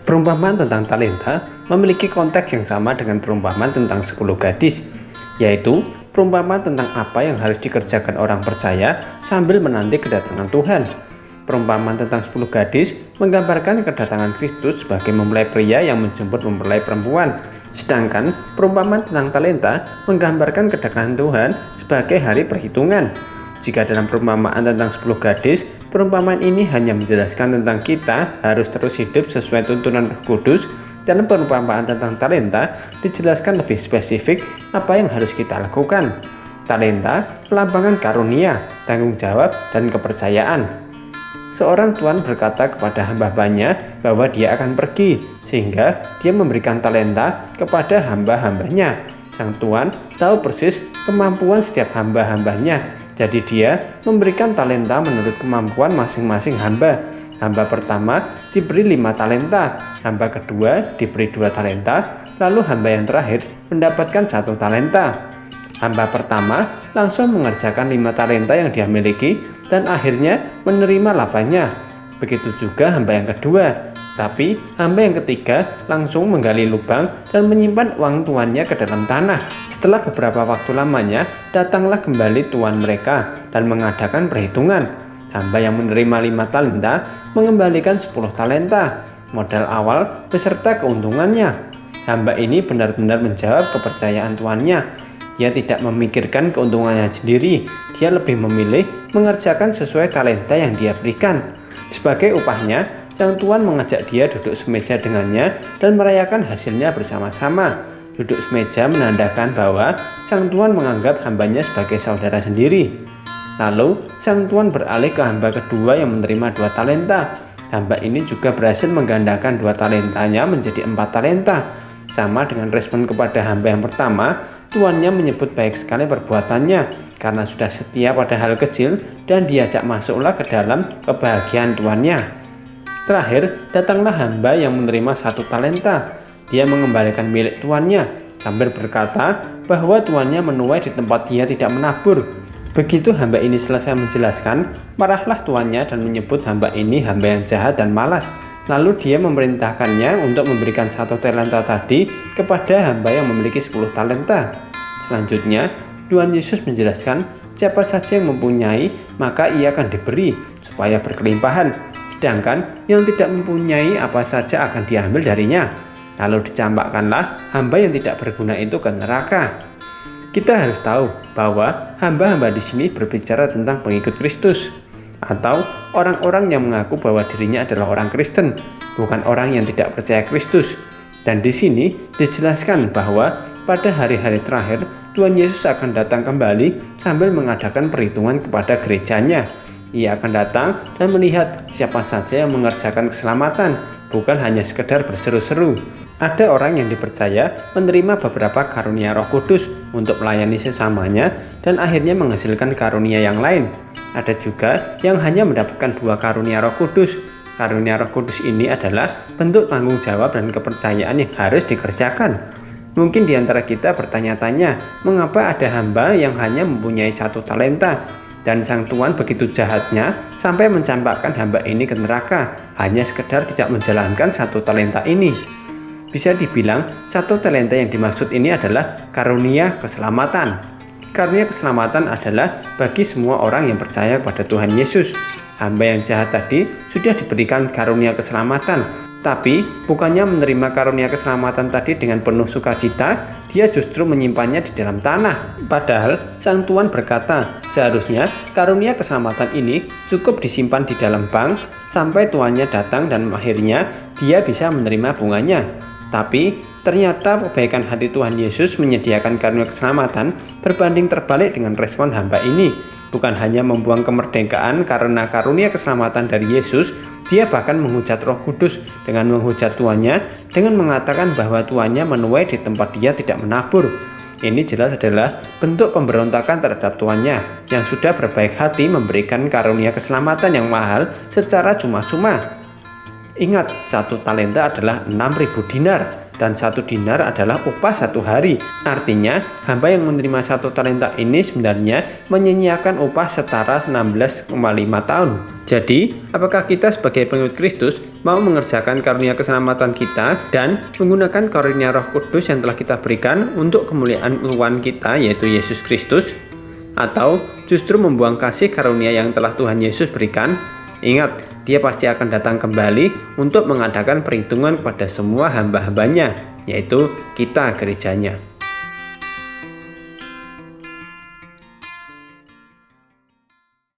Perumpamaan tentang talenta memiliki konteks yang sama dengan perumpamaan tentang 10 gadis, yaitu perumpamaan tentang apa yang harus dikerjakan orang percaya sambil menanti kedatangan Tuhan. Perumpamaan tentang 10 gadis menggambarkan kedatangan Kristus sebagai mempelai pria yang menjemput mempelai perempuan. Sedangkan perumpamaan tentang talenta menggambarkan kedatangan Tuhan sebagai hari perhitungan. Jika dalam perumpamaan tentang 10 gadis, perumpamaan ini hanya menjelaskan tentang kita harus terus hidup sesuai tuntunan Roh Kudus, dalam perumpamaan tentang talenta dijelaskan lebih spesifik apa yang harus kita lakukan. Talenta melambangkan karunia, tanggung jawab, dan kepercayaan. Seorang tuan berkata kepada hamba-hambanya bahwa dia akan pergi, sehingga dia memberikan talenta kepada hamba-hambanya. Sang tuan tahu persis kemampuan setiap hamba-hambanya, jadi dia memberikan talenta menurut kemampuan masing-masing hamba. Hamba pertama diberi 5 talenta, hamba kedua diberi 2 talenta, lalu hamba yang terakhir mendapatkan 1 talenta. Hamba pertama langsung mengerjakan 5 talenta yang dia miliki dan akhirnya menerima lapanya. Begitu juga hamba yang kedua. Tapi hamba yang ketiga langsung menggali lubang dan menyimpan uang tuannya ke dalam tanah. Setelah beberapa waktu lamanya, datanglah kembali tuan mereka dan mengadakan perhitungan. Hamba yang menerima 5 talenta mengembalikan 10 talenta, modal awal beserta keuntungannya. Hamba ini benar-benar menjawab kepercayaan tuannya. Dia tidak memikirkan keuntungannya sendiri, dia lebih memilih mengerjakan sesuai talenta yang dia berikan. Sebagai upahnya, sang tuan mengajak dia duduk semeja dengannya dan merayakan hasilnya bersama-sama. Duduk semeja menandakan bahwa sang tuan menganggap hambanya sebagai saudara sendiri. Lalu, sang tuan beralih ke hamba kedua yang menerima 2 talenta. Hamba ini juga berhasil menggandakan 2 talentanya menjadi 4 talenta. Sama dengan respon kepada hamba yang pertama, tuannya menyebut baik sekali perbuatannya karena sudah setia pada hal kecil dan diajak masuklah ke dalam kebahagiaan tuannya. Terakhir, datanglah hamba yang menerima 1 talenta. Dia mengembalikan milik tuannya sambil berkata bahwa tuannya menuai di tempat dia tidak menabur. Begitu hamba ini selesai menjelaskan, marahlah tuannya dan menyebut hamba ini hamba yang jahat dan malas. Lalu dia memerintahkannya untuk memberikan 1 talenta tadi kepada hamba yang memiliki 10 talenta. Selanjutnya, Tuhan Yesus menjelaskan siapa saja yang mempunyai maka ia akan diberi supaya berkelimpahan. Sedangkan yang tidak mempunyai apa saja akan diambil darinya. Lalu dicampakkanlah hamba yang tidak berguna itu ke neraka. Kita harus tahu bahwa hamba-hamba di sini berbicara tentang pengikut Kristus atau orang-orang yang mengaku bahwa dirinya adalah orang Kristen, bukan orang yang tidak percaya Kristus. Dan di sini dijelaskan bahwa pada hari-hari terakhir Tuhan Yesus akan datang kembali sambil mengadakan perhitungan kepada gerejanya. Ia akan datang dan melihat siapa saja yang mengerjakan keselamatan, bukan hanya sekedar berseru-seru. Ada orang yang dipercaya menerima beberapa karunia Roh Kudus untuk melayani sesamanya dan akhirnya menghasilkan karunia yang lain. Ada juga yang hanya mendapatkan 2 karunia Roh Kudus. Karunia Roh Kudus ini adalah bentuk tanggung jawab dan kepercayaan yang harus dikerjakan. Mungkin di antara kita bertanya-tanya, mengapa ada hamba yang hanya mempunyai 1 talenta? Dan sang tuan begitu jahatnya sampai mencampakkan hamba ini ke neraka hanya sekedar tidak menjalankan 1 talenta ini. Bisa dibilang 1 talenta yang dimaksud ini adalah karunia keselamatan. Karunia keselamatan adalah bagi semua orang yang percaya kepada Tuhan Yesus. Hamba yang jahat tadi sudah diberikan karunia keselamatan, tapi bukannya menerima karunia keselamatan tadi dengan penuh sukacita, dia justru menyimpannya di dalam tanah. Padahal sang tuan berkata, seharusnya karunia keselamatan ini cukup disimpan di dalam bank sampai tuannya datang dan akhirnya dia bisa menerima bunganya. Tapi ternyata kebaikan hati Tuhan Yesus menyediakan karunia keselamatan berbanding terbalik dengan respon hamba ini. Bukan hanya membuang kemerdekaan karena karunia keselamatan dari Yesus, dia bahkan menghujat Roh Kudus dengan menghujat tuannya dengan mengatakan bahwa tuannya menuai di tempat dia tidak menabur. Ini jelas adalah bentuk pemberontakan terhadap tuannya yang sudah berbaik hati memberikan karunia keselamatan yang mahal secara cuma-cuma. Ingat, 1 talenta adalah 6.000 dinar. dan 1 dinar adalah upah 1 hari. Artinya, hamba yang menerima 1 talenta ini sebenarnya menyia-nyiakan upah setara 16,5 tahun. Jadi, apakah kita sebagai pengikut Kristus mau mengerjakan karunia keselamatan kita dan menggunakan karunia Roh Kudus yang telah kita berikan untuk kemuliaan Tuhan kita, yaitu Yesus Kristus? Atau justru membuang kasih karunia yang telah Tuhan Yesus berikan? Ingat, Dia pasti akan datang kembali untuk mengadakan perhitungan kepada semua hamba-hambanya, yaitu kita gerejanya.